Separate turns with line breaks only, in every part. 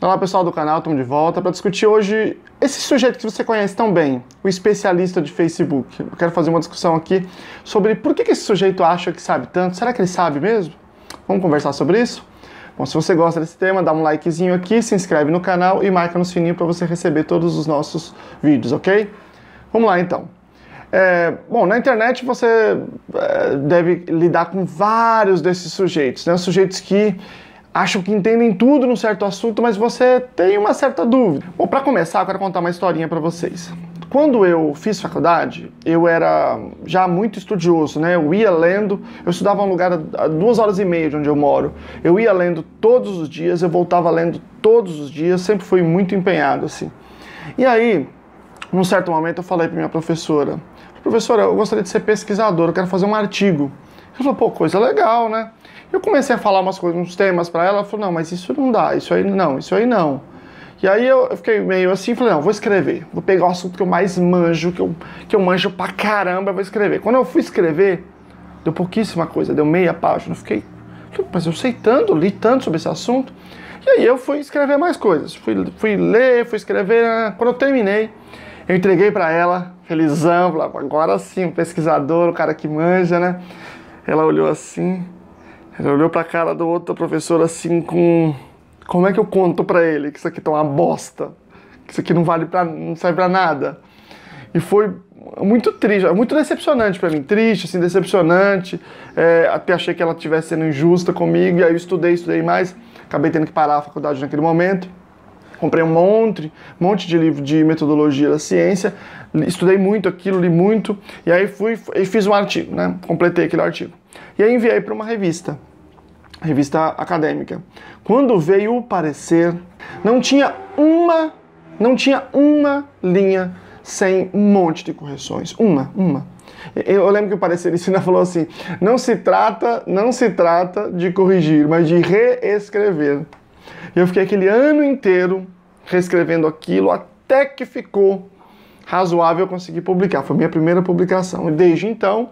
Olá pessoal do canal, estamos de volta para discutir hoje esse sujeito que você conhece tão bem, o especialista de Facebook. Eu quero fazer uma discussão aqui sobre por que esse sujeito acha que sabe tanto. Será que ele sabe mesmo? Vamos conversar sobre isso? Bom, se você gosta desse tema, dá um likezinho aqui, se inscreve no canal e marca no sininho para você receber todos os nossos vídeos, ok? Vamos lá então. Bom, na internet você deve lidar com vários desses sujeitos, né? Sujeitos que acham que entendem tudo num certo assunto, mas você tem uma certa dúvida. Bom, para começar, eu quero contar uma historinha para vocês. Quando eu fiz faculdade, eu era já muito estudioso, né? Eu ia lendo, eu estudava um lugar a 2h30 de onde eu moro. Eu ia lendo todos os dias, eu voltava lendo todos os dias, sempre fui muito empenhado, assim. E aí, num certo momento, eu falei para minha professora, eu gostaria de ser pesquisador, eu quero fazer um artigo. Ela falou, pô, coisa legal, né? Eu comecei a falar umas coisas, uns temas para ela, ela falou, não, mas isso não dá, isso aí não. E aí eu fiquei meio assim, falei, não, vou escrever, vou pegar o assunto que eu mais manjo, que eu manjo pra caramba, vou escrever. Quando eu fui escrever, deu pouquíssima coisa, deu meia página, eu fiquei, mas eu sei tanto, li tanto sobre esse assunto. E aí eu fui escrever mais coisas, fui ler, fui escrever, quando eu terminei, eu entreguei para ela, felizão, agora sim, o pesquisador, o cara que manja, né? Ela olhou assim, ela olhou pra cara do outro professor assim com... Como é que eu conto pra ele que isso aqui tá uma bosta? Que isso aqui não serve pra nada? E foi muito triste, muito decepcionante pra mim. Triste, assim, decepcionante. Até achei que ela estivesse sendo injusta comigo. E aí eu estudei mais. Acabei tendo que parar a faculdade naquele momento. Comprei um monte de livro de metodologia da ciência. Estudei muito aquilo, li muito. E aí fiz um artigo, né? Completei aquele artigo. E aí enviei para uma revista acadêmica. Quando veio o parecer, não tinha uma linha sem um monte de correções. Uma. Eu lembro que o parecerista falou assim, não se trata de corrigir, mas de reescrever. E eu fiquei aquele ano inteiro reescrevendo aquilo, até que ficou razoável eu conseguir publicar. Foi minha primeira publicação. E desde então,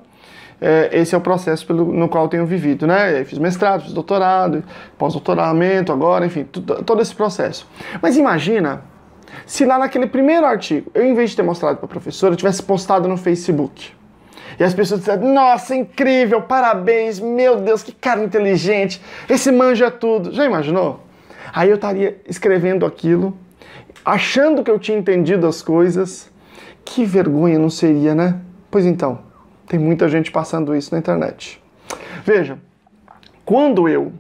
esse é o processo no qual eu tenho vivido, né? Eu fiz mestrado, fiz doutorado, pós-doutoramento agora, enfim, todo esse processo. Mas imagina se lá naquele primeiro artigo, eu em vez de ter mostrado para a professora, eu tivesse postado no Facebook. E as pessoas disseram, nossa, incrível, parabéns, meu Deus, que cara inteligente, esse manja tudo. Já imaginou? Aí eu estaria escrevendo aquilo, achando que eu tinha entendido as coisas. Que vergonha não seria, né? Pois então, tem muita gente passando isso na internet. Veja, quando eu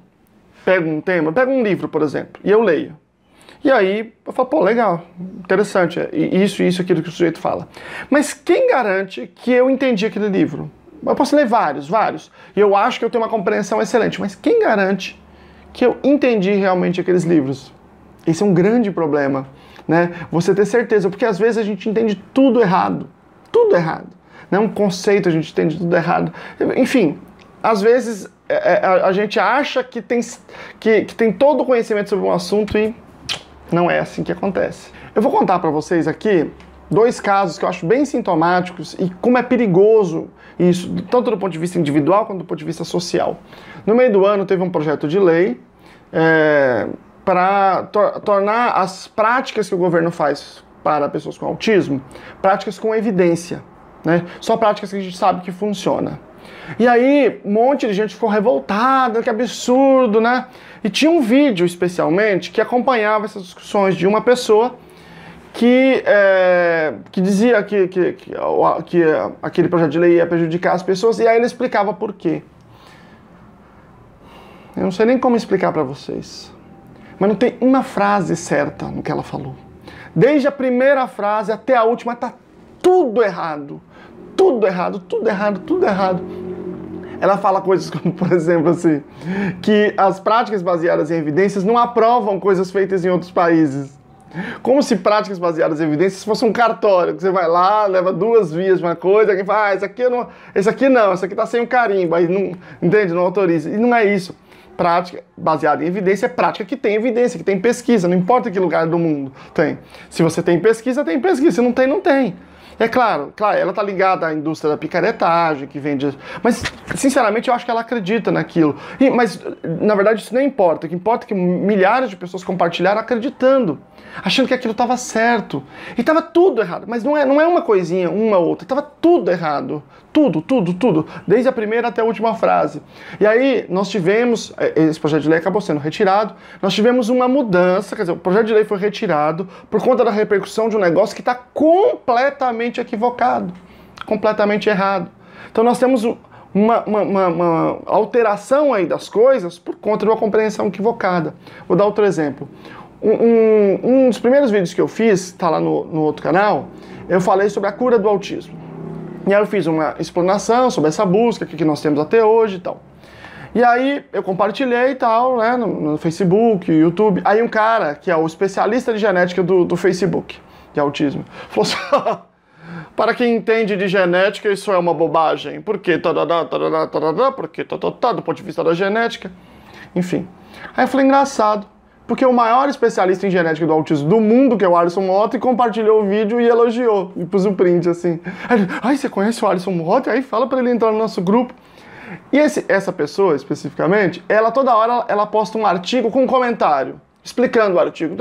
pego um tema, pego um livro, por exemplo, e eu leio. E aí eu falo, pô, legal, interessante, isso, aquilo que o sujeito fala. Mas quem garante que eu entendi aquele livro? Eu posso ler vários, e eu acho que eu tenho uma compreensão excelente, mas quem garante que eu entendi realmente aqueles livros? Esse é um grande problema, né? Você ter certeza, porque às vezes a gente entende tudo errado, né? Um conceito a gente entende tudo errado. Enfim, às vezes a gente acha que tem todo o conhecimento sobre um assunto e não é assim que acontece. Eu vou contar para vocês aqui 2 casos que eu acho bem sintomáticos e como é perigoso isso, tanto do ponto de vista individual quanto do ponto de vista social. No meio do ano teve um projeto de lei para tornar as práticas que o governo faz para pessoas com autismo, práticas com evidência, né? Só práticas que a gente sabe que funciona. E aí, um monte de gente ficou revoltada, que absurdo, né? E tinha um vídeo, especialmente, que acompanhava essas discussões de uma pessoa que dizia que aquele projeto de lei ia prejudicar as pessoas, e aí ele explicava por quê. Eu não sei nem como explicar para vocês. Mas não tem uma frase certa no que ela falou. Desde a primeira frase até a última tá tudo errado. Tudo errado. Ela fala coisas como, por exemplo, assim, que as práticas baseadas em evidências não aprovam coisas feitas em outros países. Como se práticas baseadas em evidências fosse um cartório, que você vai lá, leva 2 vias de uma coisa, alguém fala, esse aqui tá sem o carimbo, aí não, entende, não autoriza. E não é isso. Prática baseada em evidência é prática que tem evidência, que tem pesquisa, não importa que lugar do mundo tem. Se você tem pesquisa, tem pesquisa, se não tem, não tem. É claro, ela tá ligada à indústria da picaretagem, que vende... Mas, sinceramente, eu acho que ela acredita naquilo. Mas, na verdade, isso nem importa. O que importa é que milhares de pessoas compartilharam acreditando, achando que aquilo estava certo. E estava tudo errado. Mas não é uma coisinha, uma ou outra. Estava tudo errado. Tudo. Desde a primeira até a última frase. E aí, nós tivemos... Esse projeto de lei acabou sendo retirado. Nós tivemos uma mudança, quer dizer, o projeto de lei foi retirado por conta da repercussão de um negócio que está completamente equivocado, completamente errado. Então nós temos uma alteração aí das coisas por conta de uma compreensão equivocada. Vou dar outro exemplo. Um dos primeiros vídeos que eu fiz, está lá no outro canal, eu falei sobre a cura do autismo. E aí eu fiz uma explanação sobre essa busca que nós temos até hoje e tal. E aí eu compartilhei e tal, né, no Facebook, YouTube. Aí um cara, que é o especialista de genética do Facebook, de autismo, falou assim, para quem entende de genética, isso é uma bobagem. Por quê? Porque do ponto de vista da genética. Enfim. Aí eu falei, engraçado. Porque o maior especialista em genética do autismo do mundo, que é o Alisson Mota, compartilhou o vídeo e elogiou. E pus um print assim. Aí você conhece o Alisson Mota? Aí fala para ele entrar no nosso grupo. E essa pessoa, especificamente, ela toda hora ela posta um artigo com um comentário, explicando o artigo.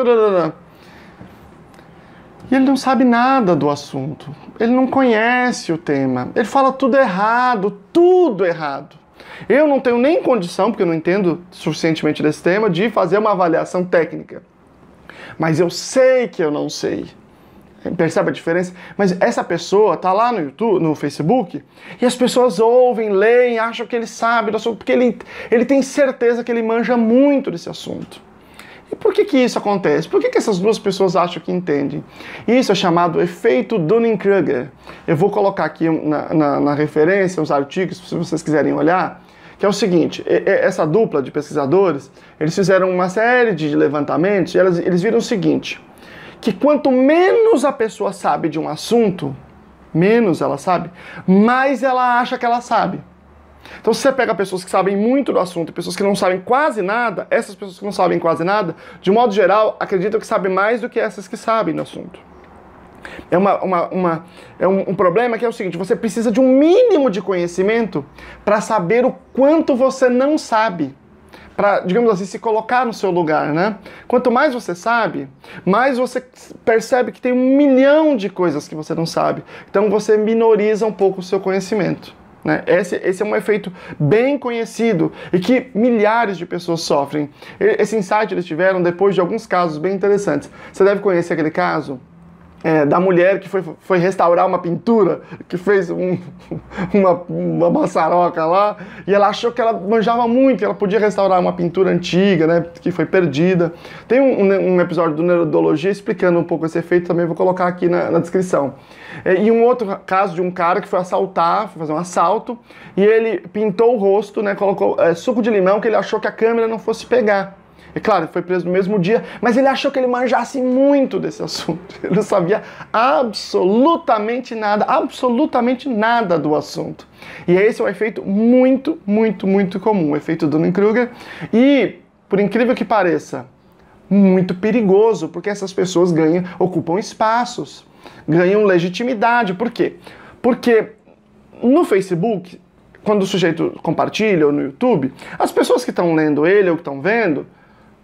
E ele não sabe nada do assunto. Ele não conhece o tema. Ele fala tudo errado, tudo errado. Eu não tenho nem condição, porque eu não entendo suficientemente desse tema, de fazer uma avaliação técnica. Mas eu sei que eu não sei. Percebe a diferença? Mas essa pessoa tá lá no YouTube, no Facebook, e as pessoas ouvem, leem, acham que ele sabe do assunto, porque ele tem certeza que ele manja muito desse assunto. E por que isso acontece? Por que essas duas pessoas acham que entendem? Isso é chamado efeito Dunning-Kruger. Eu vou colocar aqui na referência os artigos, se vocês quiserem olhar, que é o seguinte, essa dupla de pesquisadores, eles fizeram uma série de levantamentos e eles viram o seguinte, que quanto menos a pessoa sabe de um assunto, menos ela sabe, mais ela acha que ela sabe. Então se você pega pessoas que sabem muito do assunto e pessoas que não sabem quase nada, essas pessoas que não sabem quase nada, de modo geral, acreditam que sabem mais do que essas que sabem do assunto. É um problema que é o seguinte, você precisa de um mínimo de conhecimento para saber o quanto você não sabe. Para, digamos assim, se colocar no seu lugar, né? Quanto mais você sabe, mais você percebe que tem 1 milhão de coisas que você não sabe. Então você minoriza um pouco o seu conhecimento, né? Esse é um efeito bem conhecido e que milhares de pessoas sofrem. Esse insight eles tiveram depois de alguns casos bem interessantes. Você deve conhecer aquele caso da mulher que foi restaurar uma pintura, que fez uma maçaroca lá, e ela achou que ela manjava muito, que ela podia restaurar uma pintura antiga, né, que foi perdida. Tem um episódio do Neurodologia explicando um pouco esse efeito, também vou colocar aqui na descrição. E um outro caso de um cara que foi assaltar, foi fazer um assalto, e ele pintou o rosto, né, colocou suco de limão, que ele achou que a câmera não fosse pegar. É claro, ele foi preso no mesmo dia, mas ele achou que ele manjasse muito desse assunto. Ele não sabia absolutamente nada do assunto. E esse é um efeito muito comum, o efeito Dunning-Kruger. E, por incrível que pareça, muito perigoso, porque essas pessoas ocupam espaços, ganham legitimidade. Por quê? Porque no Facebook, quando o sujeito compartilha, ou no YouTube, as pessoas que estão lendo ele ou que estão vendo,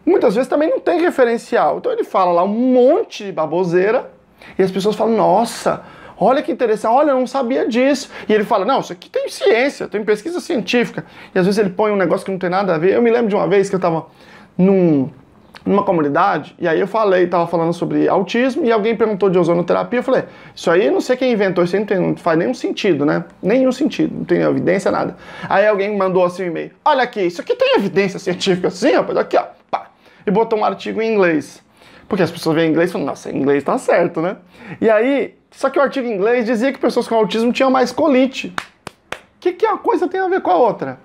muitas vezes também não tem referencial. Então ele fala lá um monte de baboseira e as pessoas falam, nossa, olha que interessante, olha, eu não sabia disso. E ele fala, não, isso aqui tem ciência, tem pesquisa científica. E às vezes ele põe um negócio que não tem nada a ver. Eu me lembro de uma vez que eu estava numa comunidade e aí eu estava falando sobre autismo e alguém perguntou de ozonoterapia. Eu falei, isso aí eu não sei quem inventou, isso aí não faz nenhum sentido, né? Nenhum sentido, não tem evidência, nada. Aí alguém mandou assim um e-mail, olha aqui, isso aqui tem evidência científica assim, rapaz, aqui ó. E botou um artigo em inglês. Porque as pessoas veem inglês e falam, nossa, em inglês tá certo, né? E aí, só que o artigo em inglês dizia que pessoas com autismo tinham mais colite. O que uma coisa tem a ver com a outra?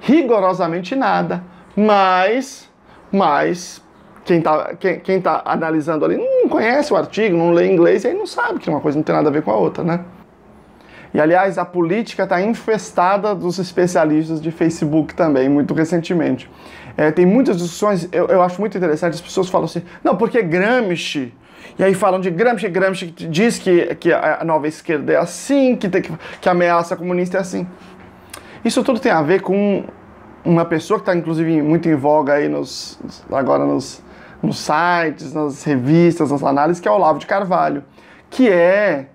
Rigorosamente nada. Mas quem tá analisando ali não conhece o artigo, não lê inglês e aí não sabe que uma coisa não tem nada a ver com a outra, né? E, aliás, a política está infestada dos especialistas de Facebook também, muito recentemente. Tem muitas discussões, eu acho muito interessante, as pessoas falam assim, não, porque Gramsci E aí falam de Gramsci, Gramsci diz que a nova esquerda é assim, que a ameaça comunista é assim. Isso tudo tem a ver com uma pessoa que está, inclusive, muito em voga aí agora nos sites, nas revistas, nas análises, que é o Olavo de Carvalho, que é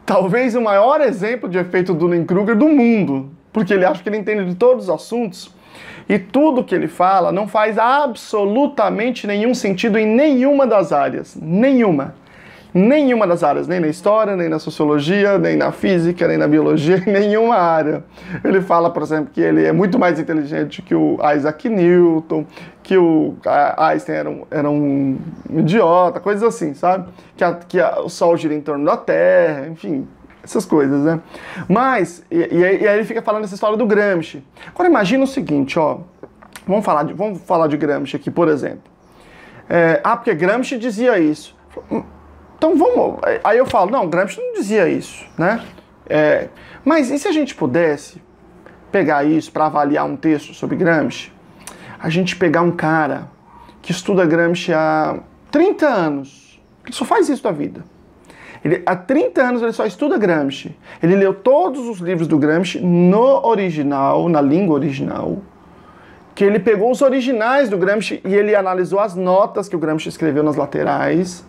talvez o maior exemplo de efeito Dunning-Kruger do mundo, porque ele acha que ele entende de todos os assuntos e tudo que ele fala não faz absolutamente nenhum sentido em nenhuma das áreas. Nenhuma das áreas, nem na história, nem na sociologia, nem na física, nem na biologia, em nenhuma área. Ele fala, por exemplo, que ele é muito mais inteligente que o Isaac Newton, que o Einstein era um idiota, coisas assim, sabe? Que o Sol gira em torno da Terra, enfim, essas coisas, né? Mas, e aí ele fica falando essa história do Gramsci. Agora imagina o seguinte, ó, vamos falar de Gramsci aqui, por exemplo. Porque Gramsci dizia isso. Então vamos... Aí eu falo, não, Gramsci não dizia isso, né? Mas e se a gente pudesse pegar isso para avaliar um texto sobre Gramsci? A gente pegar um cara que estuda Gramsci há 30 anos, ele só faz isso da vida. Há 30 anos ele só estuda Gramsci. Ele leu todos os livros do Gramsci no original, na língua original, que ele pegou os originais do Gramsci e ele analisou as notas que o Gramsci escreveu nas laterais,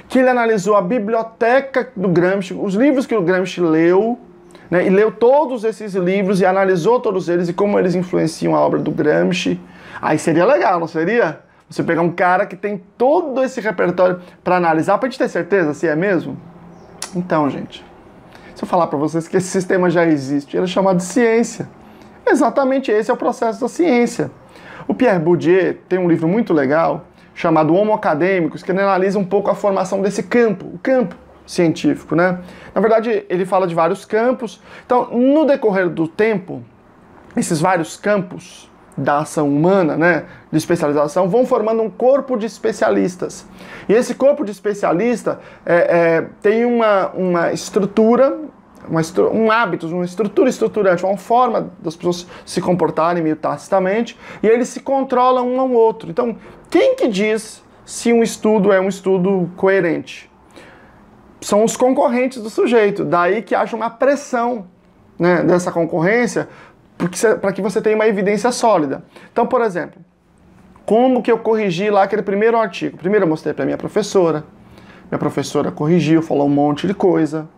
que ele analisou a biblioteca do Gramsci, os livros que o Gramsci leu, né, e leu todos esses livros e analisou todos eles e como eles influenciam a obra do Gramsci. Aí seria legal, não seria? Você pegar um cara que tem todo esse repertório para analisar, para a gente ter certeza se é mesmo? Então, gente, se eu falar para vocês que esse sistema já existe, ele é chamado de ciência. Exatamente esse é o processo da ciência. O Pierre Bourdieu tem um livro muito legal, chamado Homo Acadêmicos, que ele analisa um pouco a formação desse campo, o campo científico, né? Na verdade, ele fala de vários campos. Então, no decorrer do tempo, esses vários campos da ação humana, né, de especialização, vão formando um corpo de especialistas. E esse corpo de especialista tem uma estrutura, um hábito, uma estrutura estruturante, uma forma das pessoas se comportarem meio tacitamente, e eles se controlam um ao outro. Então, quem que diz se um estudo é um estudo coerente? São os concorrentes do sujeito, daí que haja uma pressão, né, dessa concorrência, para que você tenha uma evidência sólida. Então, por exemplo, como que eu corrigi lá aquele primeiro artigo? Primeiro eu mostrei para minha professora corrigiu, falou um monte de coisa.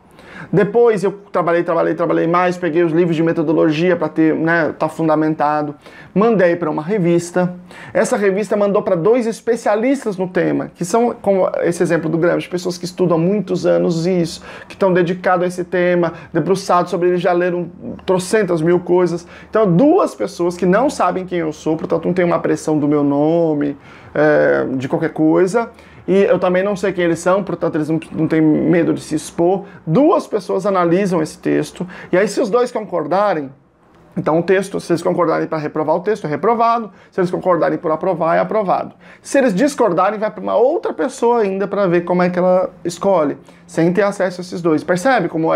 Depois eu trabalhei mais, peguei os livros de metodologia para ter, né, tá fundamentado, mandei para uma revista. Essa revista mandou para 2 especialistas no tema, que são, como esse exemplo do Gramsci, pessoas que estudam há muitos anos isso, que estão dedicados a esse tema, debruçados sobre ele, já leram trocentas mil coisas. Então, 2 pessoas que não sabem quem eu sou, portanto não tem uma pressão do meu nome, de qualquer coisa. E eu também não sei quem eles são, portanto eles não têm medo de se expor. 2 pessoas analisam esse texto, e aí se os 2 concordarem, então o texto, se eles concordarem para reprovar o texto, é reprovado. Se eles concordarem por aprovar, é aprovado. Se eles discordarem, vai para uma outra pessoa ainda para ver como é que ela escolhe, sem ter acesso a esses 2. Percebe como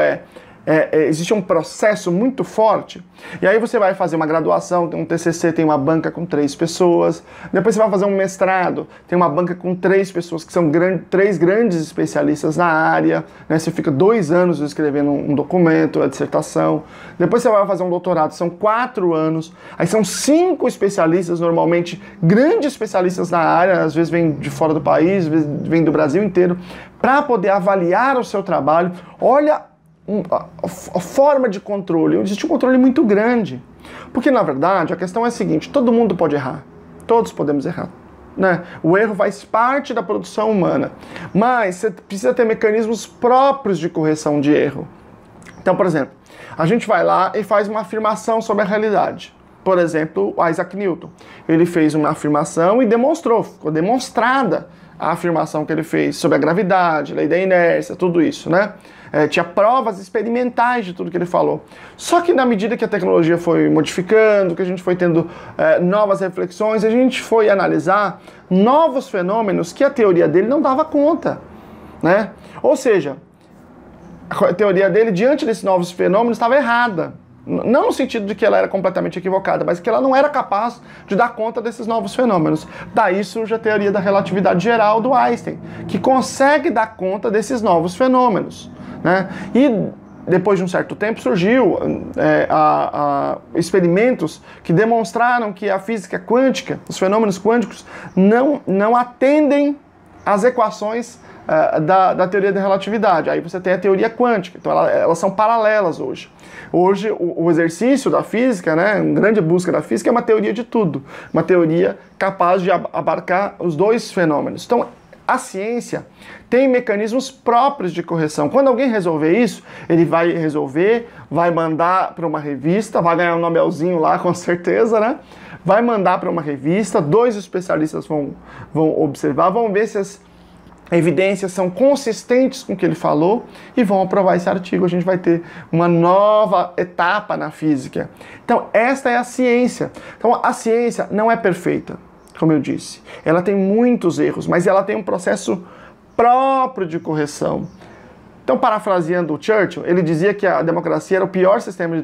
existe um processo muito forte? E aí você vai fazer uma graduação, tem um TCC, tem uma banca com 3 pessoas. Depois você vai fazer um mestrado, tem uma banca com 3 pessoas, que são 3 grandes especialistas na área, né? Você fica 2 anos escrevendo um documento, a dissertação. Depois você vai fazer um doutorado, são 4 anos. Aí são 5 especialistas, normalmente grandes especialistas na área, às vezes vêm de fora do país, às vezes vêm do Brasil inteiro, para poder avaliar o seu trabalho. Olha a forma de controle, existe um controle muito grande. Porque, na verdade, a questão é a seguinte, todo mundo pode errar, todos podemos errar, né? O erro faz parte da produção humana, mas você precisa ter mecanismos próprios de correção de erro. Então, por exemplo, a gente vai lá e faz uma afirmação sobre a realidade. Por exemplo, o Isaac Newton. Ele fez uma afirmação e demonstrou, ficou demonstrada a afirmação que ele fez sobre a gravidade, lei da inércia, tudo isso, né? Tinha provas experimentais de tudo que ele falou. Só que na medida que a tecnologia foi modificando, que a gente foi tendo novas reflexões, a gente foi analisar novos fenômenos que a teoria dele não dava conta, né? Ou seja, a teoria dele, diante desses novos fenômenos, estava errada, Não no sentido de que ela era completamente equivocada, mas que ela não era capaz de dar conta desses novos fenômenos. Daí surge a teoria da relatividade geral do Einstein, que consegue dar conta desses novos fenômenos, né? E depois de um certo tempo surgiu experimentos que demonstraram que a física quântica, os fenômenos quânticos, não atendem às equações da teoria da relatividade. Aí você tem a teoria quântica, então elas são paralelas hoje. Hoje o exercício da física, né, uma grande busca da física é uma teoria de tudo, uma teoria capaz de abarcar os dois fenômenos. Então a ciência tem mecanismos próprios de correção. Quando alguém resolver isso, ele vai resolver, vai mandar para uma revista, vai ganhar um Nobelzinho lá com certeza, né? Vai mandar para uma revista, 2 especialistas vão observar, vão ver se as evidências são consistentes com o que ele falou e vão aprovar esse artigo. A gente vai ter uma nova etapa na física. Então, esta é a ciência. Então, a ciência não é perfeita, como eu disse. Ela tem muitos erros, mas ela tem um processo próprio de correção. Então, parafraseando o Churchill, ele dizia que a democracia era o pior sistema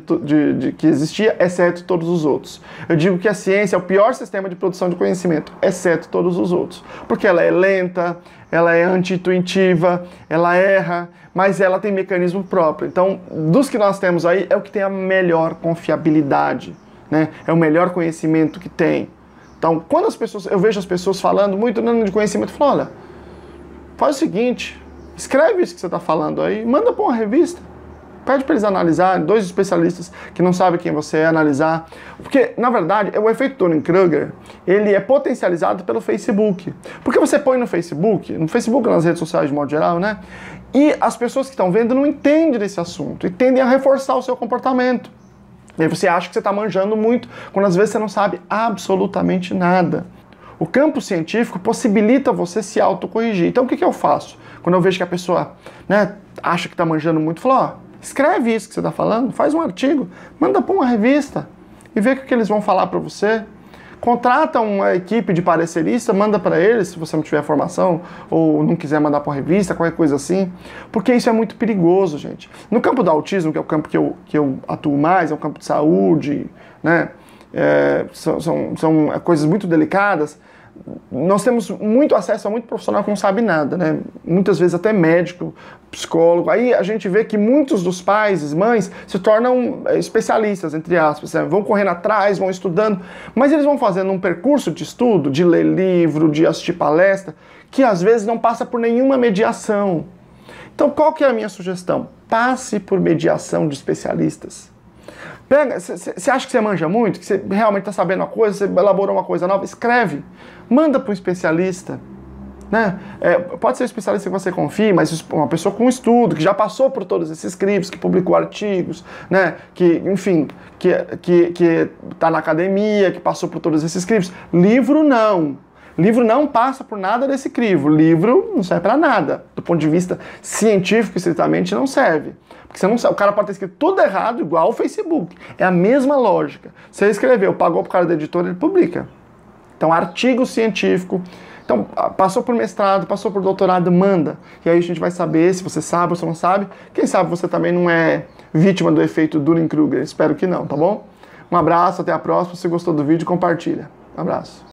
que existia, exceto todos os outros. Eu digo que a ciência é o pior sistema de produção de conhecimento, exceto todos os outros. Porque ela é lenta, ela é anti-intuitiva, ela erra, mas ela tem mecanismo próprio. Então, dos que nós temos aí, é o que tem a melhor confiabilidade, né? É o melhor conhecimento que tem. Então, quando eu vejo as pessoas falando muito de conhecimento, eu falo, olha, faz o seguinte, escreve isso que você está falando aí, manda para uma revista, pede para eles analisarem, 2 especialistas que não sabem quem você é, analisar. Porque, na verdade, o efeito Dunning-Kruger, ele é potencializado pelo Facebook. Porque você põe no Facebook, nas redes sociais de modo geral, né? E as pessoas que estão vendo não entendem desse assunto e tendem a reforçar o seu comportamento. E aí você acha que você está manjando muito, quando às vezes você não sabe absolutamente nada. O campo científico possibilita você se autocorrigir. Então o que eu faço? Quando eu vejo que a pessoa, né, acha que está manjando muito, eu falo, ó, escreve isso que você está falando, faz um artigo, manda para uma revista e vê o que eles vão falar para você. Contrata uma equipe de parecerista, manda para eles, se você não tiver formação ou não quiser mandar para uma revista, qualquer coisa assim, porque isso é muito perigoso, gente. No campo do autismo, que é o campo que eu atuo mais, é o campo de saúde, né? São coisas muito delicadas. Nós temos muito acesso a muito profissional que não sabe nada, né? Muitas vezes até médico, psicólogo. Aí a gente vê que muitos dos pais e mães se tornam especialistas, entre aspas, né? Vão correndo atrás, vão estudando, mas eles vão fazendo um percurso de estudo, de ler livro, de assistir palestra, que às vezes não passa por nenhuma mediação. Então qual que é a minha sugestão? Passe por mediação de especialistas. Você acha que você manja muito, que você realmente está sabendo uma coisa, você elaborou uma coisa nova, escreve, manda para um especialista, né? Pode ser um especialista que você confie, mas uma pessoa com estudo, que já passou por todos esses crimes, que publicou artigos, né? Que, enfim, que está na academia, que passou por todos esses crimes. Livro não. Livro não passa por nada desse crivo. Livro não serve para nada. Do ponto de vista científico, estritamente, não serve. Porque você não sabe, o cara pode ter escrito tudo errado, igual o Facebook. É a mesma lógica. Você escreveu, pagou pro cara da editora, ele publica. Então, artigo científico. Então, passou por mestrado, passou por doutorado, manda. E aí a gente vai saber se você sabe ou se não sabe. Quem sabe você também não é vítima do efeito Dunning-Kruger. Espero que não, tá bom? Um abraço, até a próxima. Se gostou do vídeo, compartilha. Um abraço.